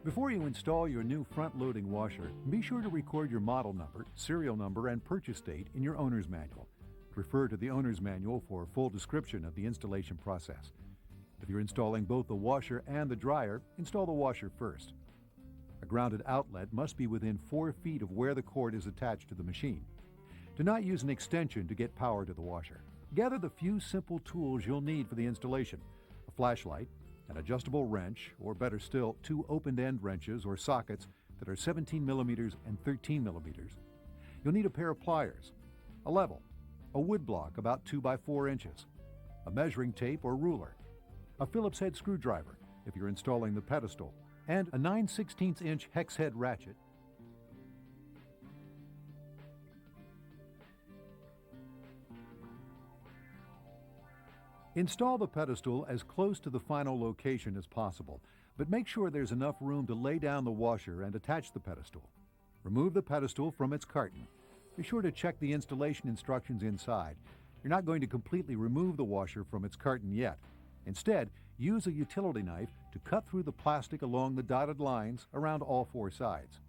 Before you install your new front-loading washer, be sure to record your model number, serial number, and purchase date in your owner's manual. Refer to the owner's manual for a full description of the installation process. If you're installing both the washer and the dryer, install the washer first. A grounded outlet must be within 4 feet of where the cord is attached to the machine. Do not use an extension to get power to the washer. Gather the few simple tools you'll need for the installation: a flashlight, an adjustable wrench, or better still, 2 open-end wrenches or sockets that are 17 millimeters and 13 millimeters. You'll need a pair of pliers, a level, a wood block about 2 by 4 inches, a measuring tape or ruler, a Phillips head screwdriver if you're installing the pedestal, and a 9/16" hex head ratchet. Install the pedestal as close to the final location as possible, but make sure there's enough room to lay down the washer and attach the pedestal. Remove the pedestal from its carton. Be sure to check the installation instructions inside. You're not going to completely remove the washer from its carton yet. Instead, use a utility knife to cut through the plastic along the dotted lines around all 4 sides.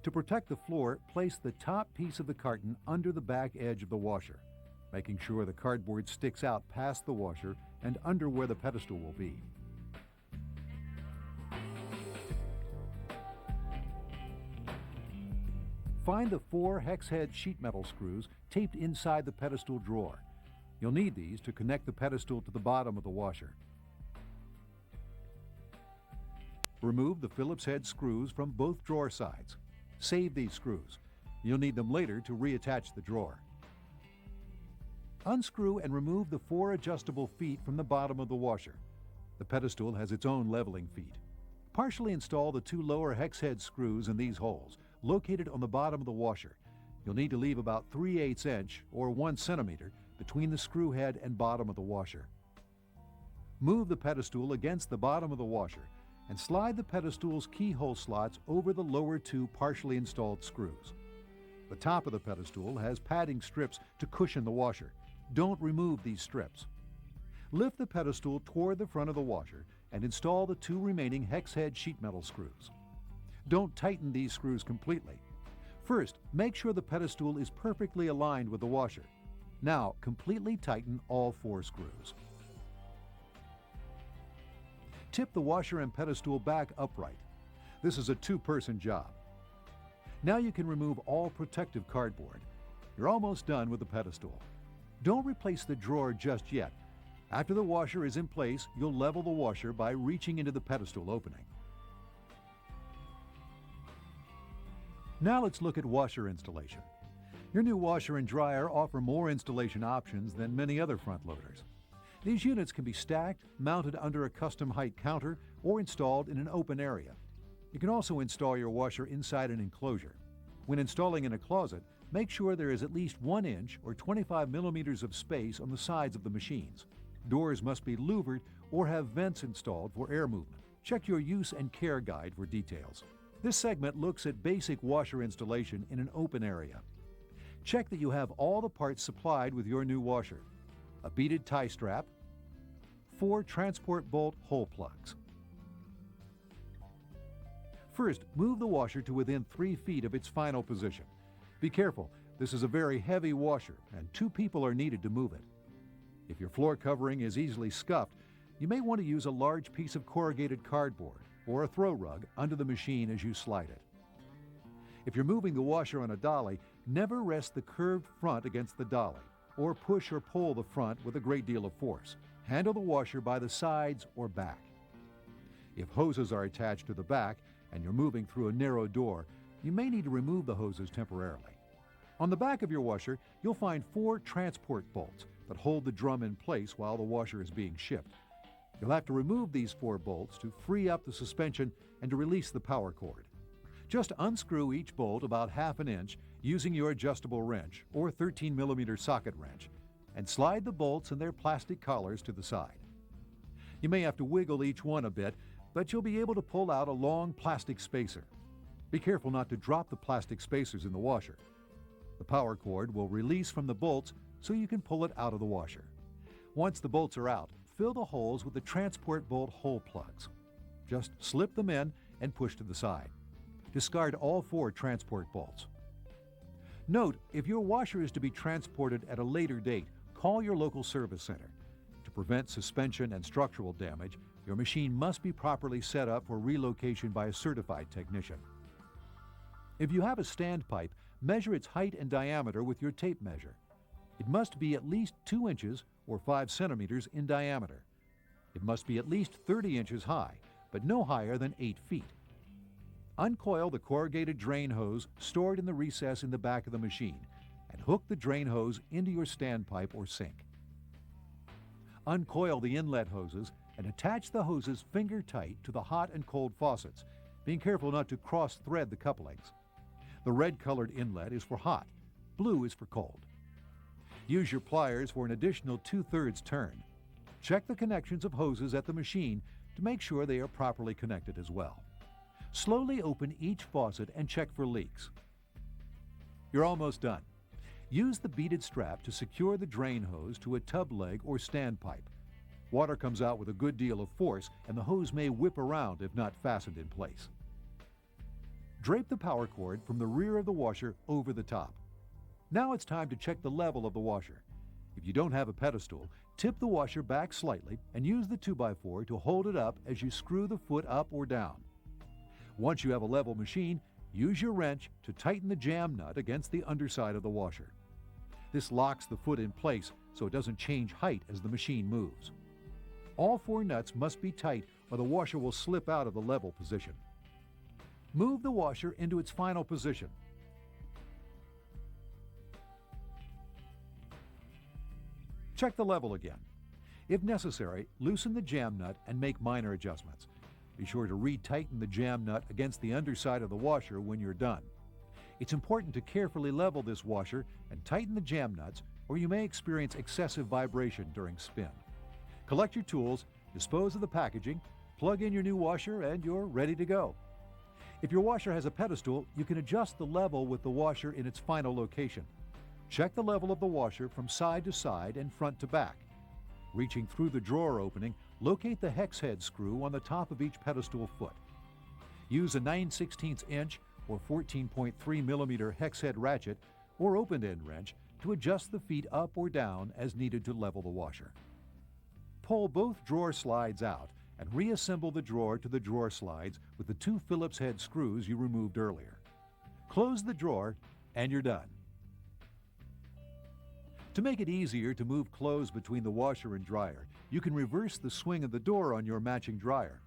To protect the floor, place the top piece of the carton under the back edge of the washer, making sure the cardboard sticks out past the washer and under where the pedestal will be. Find the 4 hex head sheet metal screws taped inside the pedestal drawer. You'll need these to connect the pedestal to the bottom of the washer. Remove the Phillips head screws from both drawer sides. Save these screws. You'll need them later to reattach the drawer. Unscrew and remove the 4 adjustable feet from the bottom of the washer. The pedestal has its own leveling feet. Partially install the 2 lower hex head screws in these holes, located on the bottom of the washer. You'll need to leave about 3/8 inch or 1 centimeter between the screw head and bottom of the washer. Move the pedestal against the bottom of the washer and slide the pedestal's keyhole slots over the lower 2 partially installed screws. The top of the pedestal has padding strips to cushion the washer. Don't remove these strips. Lift the pedestal toward the front of the washer and install the 2 remaining hex head sheet metal screws. Don't tighten these screws completely. First, make sure the pedestal is perfectly aligned with the washer. Now, completely tighten all 4 screws. Tip the washer and pedestal back upright. This is a 2-person job. Now you can remove all protective cardboard. You're almost done with the pedestal. Don't replace the drawer just yet. After the washer is in place, you'll level the washer by reaching into the pedestal opening. Now let's look at washer installation. Your new washer and dryer offer more installation options than many other front loaders. These units can be stacked, mounted under a custom height counter, or installed in an open area. You can also install your washer inside an enclosure. When installing in a closet, make sure there is at least 1 inch or 25 millimeters of space on the sides of the machines. Doors must be louvered or have vents installed for air movement. Check your use and care guide for details. This segment looks at basic washer installation in an open area. Check that you have all the parts supplied with your new washer: a beaded tie strap, 4 transport bolt hole plugs. First, move the washer to within 3 feet of its final position. Be careful, this is a very heavy washer and 2 people are needed to move it. If your floor covering is easily scuffed, you may want to use a large piece of corrugated cardboard or a throw rug under the machine as you slide it. If you're moving the washer on a dolly, never rest the curved front against the dolly or push or pull the front with a great deal of force. Handle the washer by the sides or back. If hoses are attached to the back and you're moving through a narrow door, you may need to remove the hoses temporarily. On the back of your washer, you'll find 4 transport bolts that hold the drum in place while the washer is being shipped. You'll have to remove these 4 bolts to free up the suspension and to release the power cord. Just unscrew each bolt about 1/2 inch using your adjustable wrench or 13 millimeter socket wrench and slide the bolts and their plastic collars to the side. You may have to wiggle each one a bit, but you'll be able to pull out a long plastic spacer. Be careful not to drop the plastic spacers in the washer. The power cord will release from the bolts so you can pull it out of the washer. Once the bolts are out, fill the holes with the transport bolt hole plugs. Just slip them in and push to the side. Discard all 4 transport bolts. Note, if your washer is to be transported at a later date, call your local service center. To prevent suspension and structural damage, your machine must be properly set up for relocation by a certified technician. If you have a standpipe, measure its height and diameter with your tape measure. It must be at least 2 inches or 5 centimeters in diameter. It must be at least 30 inches high, but no higher than 8 feet. Uncoil the corrugated drain hose stored in the recess in the back of the machine and hook the drain hose into your standpipe or sink. Uncoil the inlet hoses and attach the hoses finger tight to the hot and cold faucets, being careful not to cross-thread the couplings. The red-colored inlet is for hot, blue is for cold. Use your pliers for an additional 2/3 turn. Check the connections of hoses at the machine to make sure they are properly connected as well. Slowly open each faucet and check for leaks. You're almost done. Use the beaded strap to secure the drain hose to a tub leg or standpipe. Water comes out with a good deal of force, and the hose may whip around if not fastened in place. Drape the power cord from the rear of the washer over the top. Now it's time to check the level of the washer. If you don't have a pedestal, tip the washer back slightly and use the 2x4 to hold it up as you screw the foot up or down. Once you have a level machine, use your wrench to tighten the jam nut against the underside of the washer. This locks the foot in place so it doesn't change height as the machine moves. All 4 nuts must be tight or the washer will slip out of the level position. Move the washer into its final position. Check the level again. If necessary, loosen the jam nut and make minor adjustments. Be sure to re-tighten the jam nut against the underside of the washer when you're done. It's important to carefully level this washer and tighten the jam nuts, or you may experience excessive vibration during spin. Collect your tools, dispose of the packaging, plug in your new washer, and you're ready to go. If your washer has a pedestal, you can adjust the level with the washer in its final location. Check the level of the washer from side to side and front to back. Reaching through the drawer opening, locate the hex head screw on the top of each pedestal foot. Use a 9/16 inch or 14.3 millimeter hex head ratchet or open-end wrench to adjust the feet up or down as needed to level the washer. Pull both drawer slides out and reassemble the drawer to the drawer slides with the 2 Phillips head screws you removed earlier. Close the drawer and you're done. To make it easier to move clothes between the washer and dryer, you can reverse the swing of the door on your matching dryer.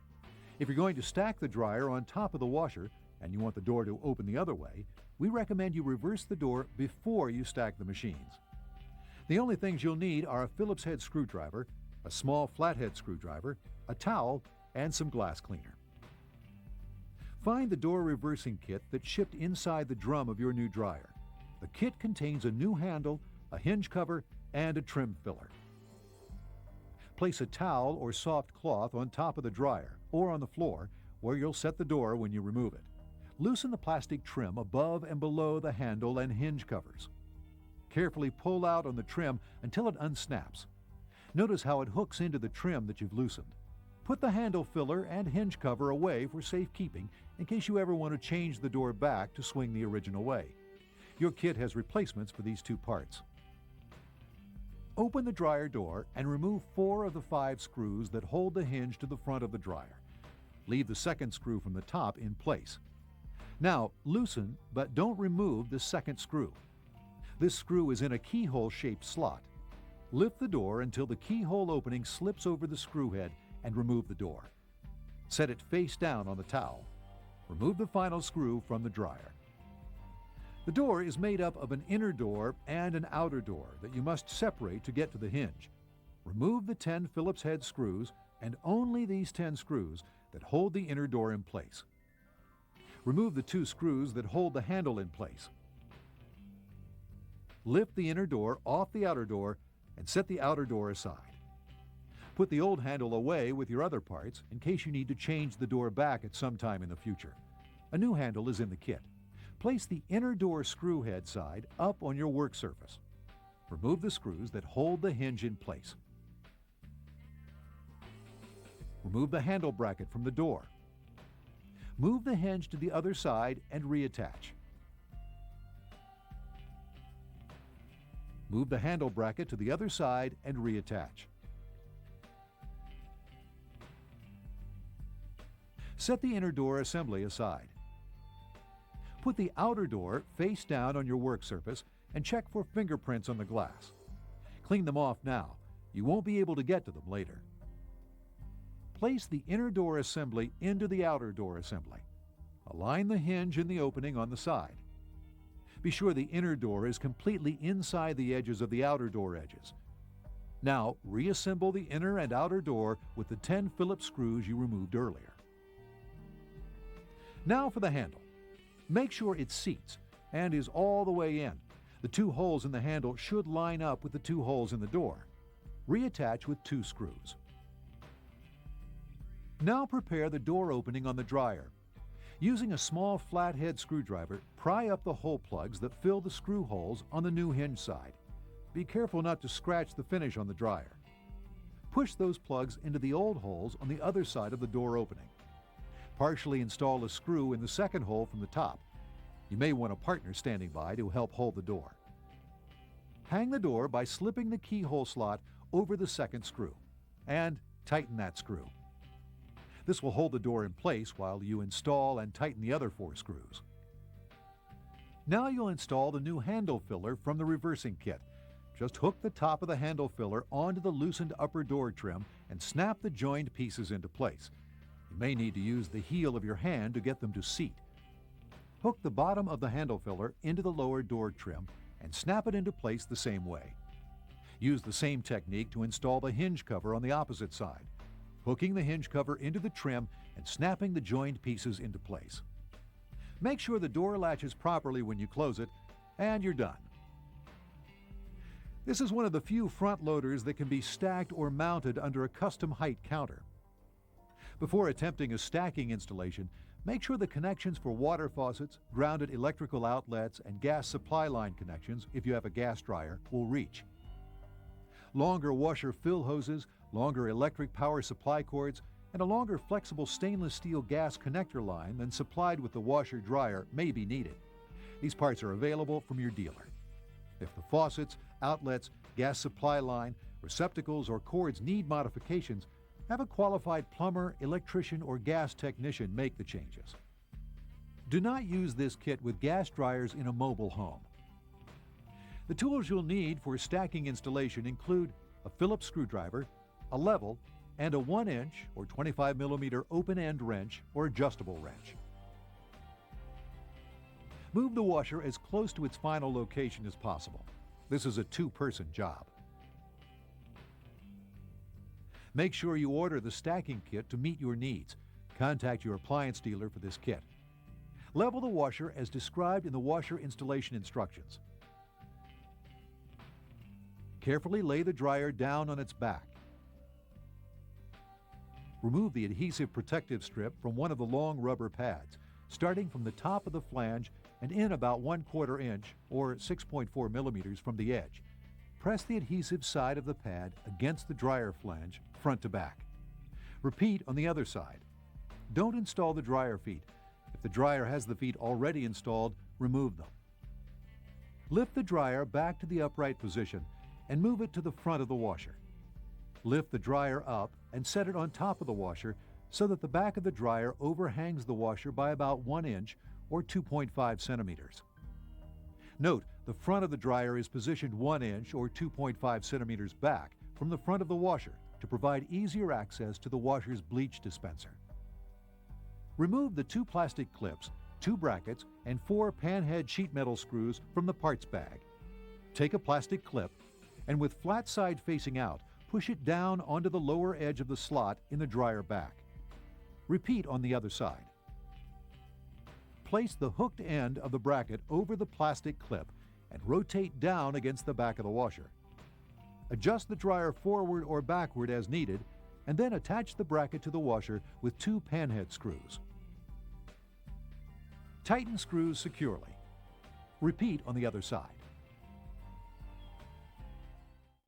If you're going to stack the dryer on top of the washer and you want the door to open the other way, we recommend you reverse the door before you stack the machines. The only things you'll need are a Phillips head screwdriver, a small flathead screwdriver, a towel, and some glass cleaner. Find the door reversing kit that's shipped inside the drum of your new dryer. The kit contains a new handle, a hinge cover, and a trim filler. Place a towel or soft cloth on top of the dryer or on the floor where you'll set the door when you remove it. Loosen the plastic trim above and below the handle and hinge covers. Carefully pull out on the trim until it unsnaps. Notice how it hooks into the trim that you've loosened. Put the handle filler and hinge cover away for safekeeping in case you ever want to change the door back to swing the original way. Your kit has replacements for these 2 parts. Open the dryer door and remove 4 of the 5 screws that hold the hinge to the front of the dryer. Leave the second screw from the top in place. Now, loosen, but don't remove the second screw. This screw is in a keyhole-shaped slot. Lift the door until the keyhole opening slips over the screw head and remove the door. Set it face down on the towel. Remove the final screw from the dryer. The door is made up of an inner door and an outer door that you must separate to get to the hinge. Remove the 10 Phillips head screws and only these 10 screws that hold the inner door in place. Remove the 2 screws that hold the handle in place. Lift the inner door off the outer door and set the outer door aside. Put the old handle away with your other parts in case you need to change the door back at some time in the future. A new handle is in the kit. Place the inner door screw head side up on your work surface. Remove the screws that hold the hinge in place. Remove the handle bracket from the door. Move the hinge to the other side and reattach. Move the handle bracket to the other side and reattach. Set the inner door assembly aside. Put the outer door face down on your work surface and check for fingerprints on the glass. Clean them off now. You won't be able to get to them later. Place the inner door assembly into the outer door assembly. Align the hinge in the opening on the side. Be sure the inner door is completely inside the edges of the outer door edges. Now, reassemble the inner and outer door with the 10 Phillips screws you removed earlier. Now for the handle. Make sure it seats and is all the way in. The 2 holes in the handle should line up with the 2 holes in the door. Reattach with 2 screws. Now prepare the door opening on the dryer. Using a small flathead screwdriver, pry up the hole plugs that fill the screw holes on the new hinge side. Be careful not to scratch the finish on the dryer. Push those plugs into the old holes on the other side of the door opening. Partially install a screw in the second hole from the top. You may want a partner standing by to help hold the door. Hang the door by slipping the keyhole slot over the second screw, and tighten that screw. This will hold the door in place while you install and tighten the other 4 screws. Now you'll install the new handle filler from the reversing kit. Just hook the top of the handle filler onto the loosened upper door trim and snap the joined pieces into place. You may need to use the heel of your hand to get them to seat. Hook the bottom of the handle filler into the lower door trim and snap it into place the same way. Use the same technique to install the hinge cover on the opposite side, hooking the hinge cover into the trim and snapping the joined pieces into place. Make sure the door latches properly when you close it, and you're done. This is one of the few front loaders that can be stacked or mounted under a custom height counter. Before attempting a stacking installation, make sure the connections for water faucets, grounded electrical outlets, and gas supply line connections, if you have a gas dryer, will reach. Longer washer fill hoses, longer electric power supply cords, and a longer flexible stainless steel gas connector line than supplied with the washer dryer may be needed. These parts are available from your dealer. If the faucets, outlets, gas supply line, receptacles, or cords need modifications, have a qualified plumber, electrician, or gas technician make the changes. Do not use this kit with gas dryers in a mobile home. The tools you'll need for stacking installation include a Phillips screwdriver, a level, and a 1-inch or 25mm open-end wrench or adjustable wrench. Move the washer as close to its final location as possible. This is a 2-person job. Make sure you order the stacking kit to meet your needs. Contact your appliance dealer for this kit. Level the washer as described in the washer installation instructions. Carefully lay the dryer down on its back. Remove the adhesive protective strip from one of the long rubber pads, starting from the top of the flange and in about 1/4 inch or 6.4 millimeters from the edge. Press the adhesive side of the pad against the dryer flange, front to back. Repeat on the other side. Don't install the dryer feet. If the dryer has the feet already installed, remove them. Lift the dryer back to the upright position and move it to the front of the washer. Lift the dryer up and set it on top of the washer so that the back of the dryer overhangs the washer by about 1 inch or 2.5 centimeters. Note, the front of the dryer is positioned 1 inch or 2.5 centimeters back from the front of the washer to provide easier access to the washer's bleach dispenser. Remove the 2 plastic clips, 2 brackets, and 4 panhead sheet metal screws from the parts bag. Take a plastic clip and with flat side facing out, push it down onto the lower edge of the slot in the dryer back. Repeat on the other side. Place the hooked end of the bracket over the plastic clip and rotate down against the back of the washer. Adjust the dryer forward or backward as needed, and then attach the bracket to the washer with 2 panhead screws. Tighten screws securely. Repeat on the other side.